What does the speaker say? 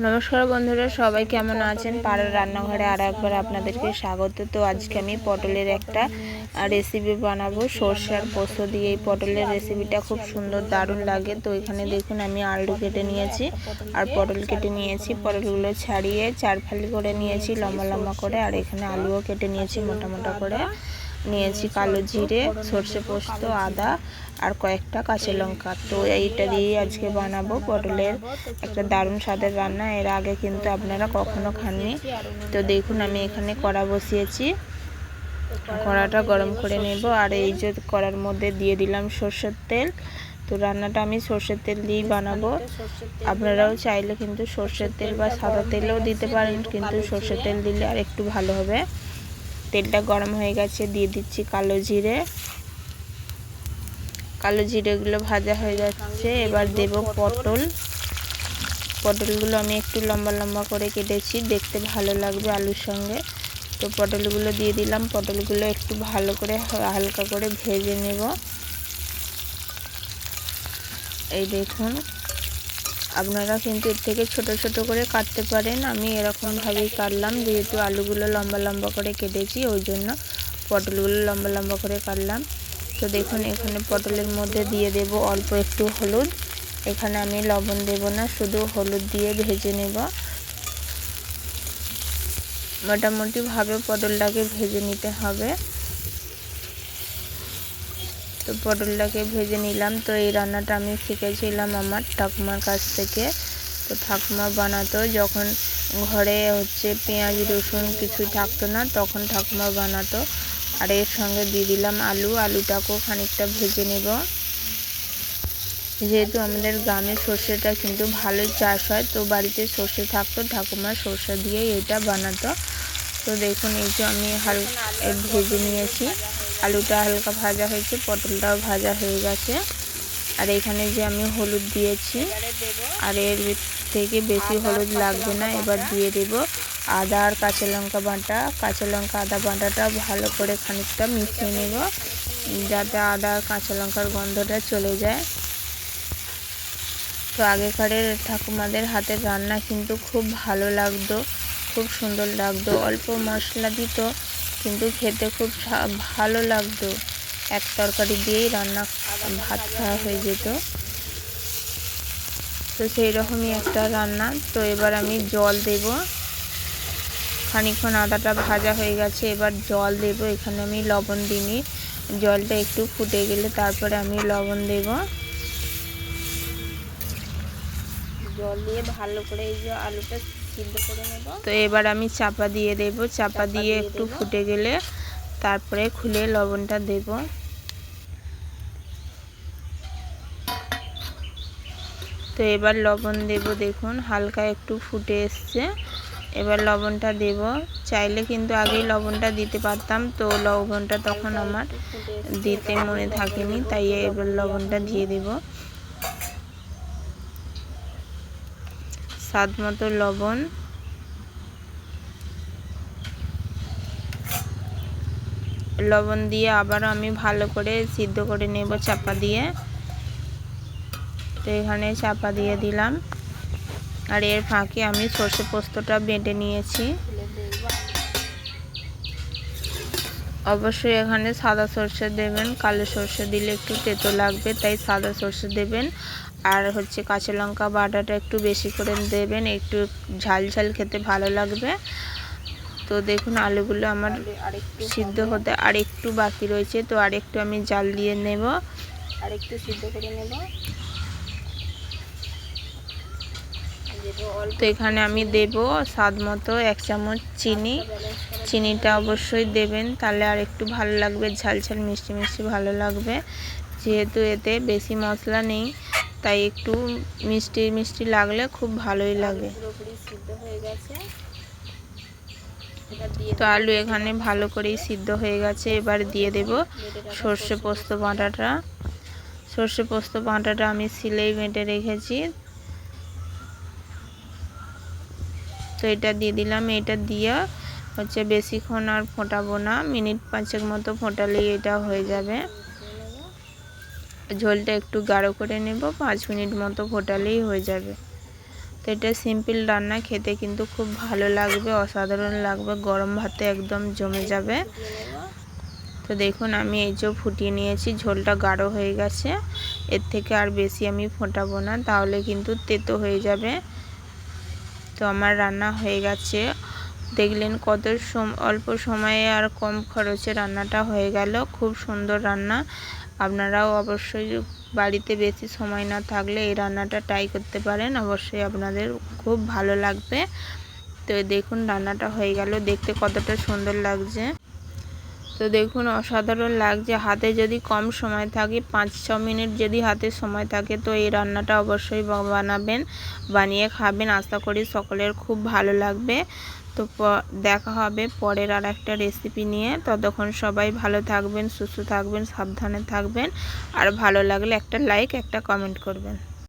নমস্কার বন্ধুরা, সবাই কেমন আছেন? পাড়ার রান্নাঘরে আর একবার আপনাদেরকে স্বাগত। তো আজকে আমি পটলের একটা রেসিপি বানাবো, সর্ষে আর পোস্ত দিয়ে। এই পটলের রেসিপিটা খুব সুন্দর, দারুণ লাগে। তো এখানে দেখুন আমি আলু কেটে নিয়েছি আর পটল কেটে নিয়েছি। পটলগুলো ছাড়িয়ে 4 ফালি করে নিয়েছি লম্বা লম্বা করে, আর এখানে আলুও কেটে নিয়েছি মোটা মোটা করে নিয়েছি। কালো জিরে, সর্ষে পোস্ত, আদা আর কয়েকটা কাঁচা লঙ্কা। তো এইটা দিয়েই আজকে বানাবো পটলের একটা দারুণ স্বাদের রান্না। এর আগে কিন্তু আপনারা কখনো খাননি। তো দেখুন আমি এখানে কড়া বসিয়েছি, কড়াটা গরম করে নেব। আর এই যে কড়ার মধ্যে দিয়ে দিলাম সর্ষের তেল। তো রান্নাটা আমি সর্ষের তেল দিয়েই বানাবো। আপনারাও চাইলে কিন্তু সর্ষের তেল বা সাদা তেলও দিতে পারেন, কিন্তু সর্ষের তেল দিলে আর একটু ভালো হবে। তেলটা গরম হয়ে গেছে, দিয়ে দিচ্ছি কালো জিরে। কালো জিরেগুলো ভাজা হয়ে যাচ্ছে। এবার দেব পটলগুলো আমি একটু লম্বা লম্বা করে কেটেছি, দেখতে ভালো লাগবে আলুর সঙ্গে। তো পটলগুলো দিয়ে দিলাম। পটলগুলো একটু ভালো করে হালকা করে ভেজে নেব। এই দেখুন, আপনারা কিন্তু এর থেকে ছোট ছোট করে কাটতে পারেন। আমি এরকমভাবেই কাটলাম, যেহেতু আলুগুলো লম্বা লম্বা করে কেটেছি ওই জন্য পটলগুলো লম্বা লম্বা করে কাটলাম। তো দেখুন এখানে পটলের মধ্যে দিয়ে দেব অল্প একটু হলুদ। এখানে আমি লবণ দেব না, শুধু হলুদ দিয়ে ভেজে নেব। মোটামুটিভাবে পটলটাকে ভেজে নিতে হবে। তো পটলটাকে ভেজে নিলাম। তো এই রান্নাটা আমি শিখেছিলাম আমার ঠাকুমার কাছ থেকে। তো ঠাকুমা বানাতো যখন ঘরে পেঁয়াজ রসুন কিছুই থাকতো না, তখন ঠাকুমা বানাতো। আর এর সঙ্গে দিয়ে দিলাম আলুটাকেও খানিকটা ভেজে নেব। যেহেতু আমাদের গ্রামে সর্ষেটা কিন্তু ভালোই চাষ হয়, তো বাড়িতে সর্ষে থাকতো, ঠাকুমা সর্ষে দিয়েই এটা বানাতো। তো দেখুন এই যে আমি হালকা ভেজে নিয়েছি, আলুটা হালকা ভাজা হয়েছে, পটলটাও ভাজা হয়ে গেছে। আর এখানে যে আমি হলুদ দিয়েছি, আর এর থেকে বেশি হলুদ লাগবে না। এবার দিয়ে দেব আদা আর কাঁচা লঙ্কা বাটা। কাঁচা লঙ্কা আদা বাটাটা ভালো করে খানিকটা মিশিয়ে নেব, যাতে আদা আর কাঁচা লঙ্কার গন্ধটা চলে যায়। তো আগেকারের ঠাকুমাদের হাতের রান্না কিন্তু খুব ভালো লাগতো, খুব সুন্দর লাগতো। অল্প মশলা দিত, কিন্তু খেতে খুব ভালো লাগতো। এক তরকারি দিয়েই ভাত খাওয়া হয়ে যেত। তো সেই রকমই একটা রান্না। তো এবার আমি জল দেব। খানিকক্ষণ আদাটা ভাজা হয়ে গেছে, এবার জল দেব। এখানে আমি লবণ দিইনি, জলটা একটু ফুটে গেলে তারপরে আমি লবণ দেব। জল দিয়ে ভালো করে এই যে আলুটা সিদ্ধ করে নেব। তো এবার আমি চাপা দিয়ে দেব। চাপা দিয়ে একটু ফুটে গেলে তারপরে খুলে লবণটা দেব। তো এবার লবণ দেব। দেখুন হালকা একটু ফুটে এসছে, এবার লবণটা দেব। চাইলে কিন্তু আগেই লবণটা দিতে পারতাম, তো লবণটা তখন আমার দিতে মনে থাকেনি, তাই এবার লবণটা দিয়ে দেব। স্বাদ মতো লবণ। লবণ দিয়ে আবার আমি ভালো করে সিদ্ধ করে নেব চাপা দিয়ে। তো এখানে চাপা দিয়ে দিলাম। আর এর ফাঁকে আমি সর্ষে পোস্তটা বেটে নিয়েছি। অবশ্যই এখানে সাদা সর্ষে দেবেন, কালো সর্ষে দিলে একটু তেতো লাগবে, তাই সাদা সর্ষে দেবেন। আর কাঁচা লঙ্কা বাটাটা একটু বেশি করে দেবেন, একটু ঝাল ঝাল খেতে ভালো লাগবে। তো দেখুন আলুগুলো আমার সিদ্ধ হতে আর একটু বাকি রয়েছে, তো আর একটু আমি জাল দিয়ে নেব, আর একটু সিদ্ধ করে নেব। তো এখানে আমি দেব স্বাদ মতো 1 চামচ চিনি। চিনিটা অবশ্যই দেবেন, তাহলে আর একটু ভালো লাগবে, ঝাল ঝাল মিষ্টি মিষ্টি ভালো লাগবে। যেহেতু এতে বেশি মশলা নেই, তাই একটু মিষ্টি মিষ্টি লাগলে খুব ভালোই লাগে। পুরোপুরি সিদ্ধ হয়ে গেছে। তো আলু এখানে ভালো করেই সিদ্ধ হয়ে গেছে। এবার দিয়ে দেব সর্ষে পোস্ত বাটাটা। সর্ষে পোস্ত বাটাটা আমি শিলেই বেটে রেখেছি, তো এটা দিয়ে দিলাম। এটা দিয়ে বেশিক্ষণ আর ফোটাবো না, মিনিট 5 মতো ফোটালেই এটা হয়ে যাবে। ঝোলটা একটু গাঢ় করে নেব, 5 মিনিট মতো ফোটালেই হয়ে যাবে। তো এটা সিম্পল রান্না, খেতে কিন্তু খুব ভালো লাগবে, অসাধারণ লাগবে, গরম ভাতে একদম জমে যাবে। তো দেখুন আমি এই যে ফুটিয়ে নিয়েছি, ঝোলটা গাঢ় হয়ে গেছে। এর থেকে আর বেশি আমি ফোটাবো না, তাহলে কিন্তু তেতো হয়ে যাবে। তো আমার রান্না হয়ে গেছে, দেখলেন কত অল্প সময়ে আর কম খরচে রান্নাটা হয়ে গেল। খুব সুন্দর রান্না। আপনারাও অবশ্যই বাড়িতে বেশি সময় না থাকলে এই রান্নাটা ট্রাই করতে পারেন, অবশ্যই আপনাদের খুব ভালো লাগবে। তো দেখুন রান্নাটা হয়ে গেল, দেখতে কতটা সুন্দর লাগছে। তো দেখুন অসাধারণ লাগছে। হাতে যদি কম সময় থাকে, 5-6 মিনিট যদি হাতে সময় থাকে, তো এই রান্নাটা অবশ্যই বানাবেন, বানিয়ে খাবেন। আশা করি সকলের খুব ভালো লাগবে। তো দেখা হবে পরের আর একটা রেসিপি নিয়ে। ততক্ষণ সবাই ভালো থাকবেন, সুস্থ থাকবেন, সাবধানে থাকবেন। আর ভালো লাগলে একটা লাইক, একটা কমেন্ট করবেন।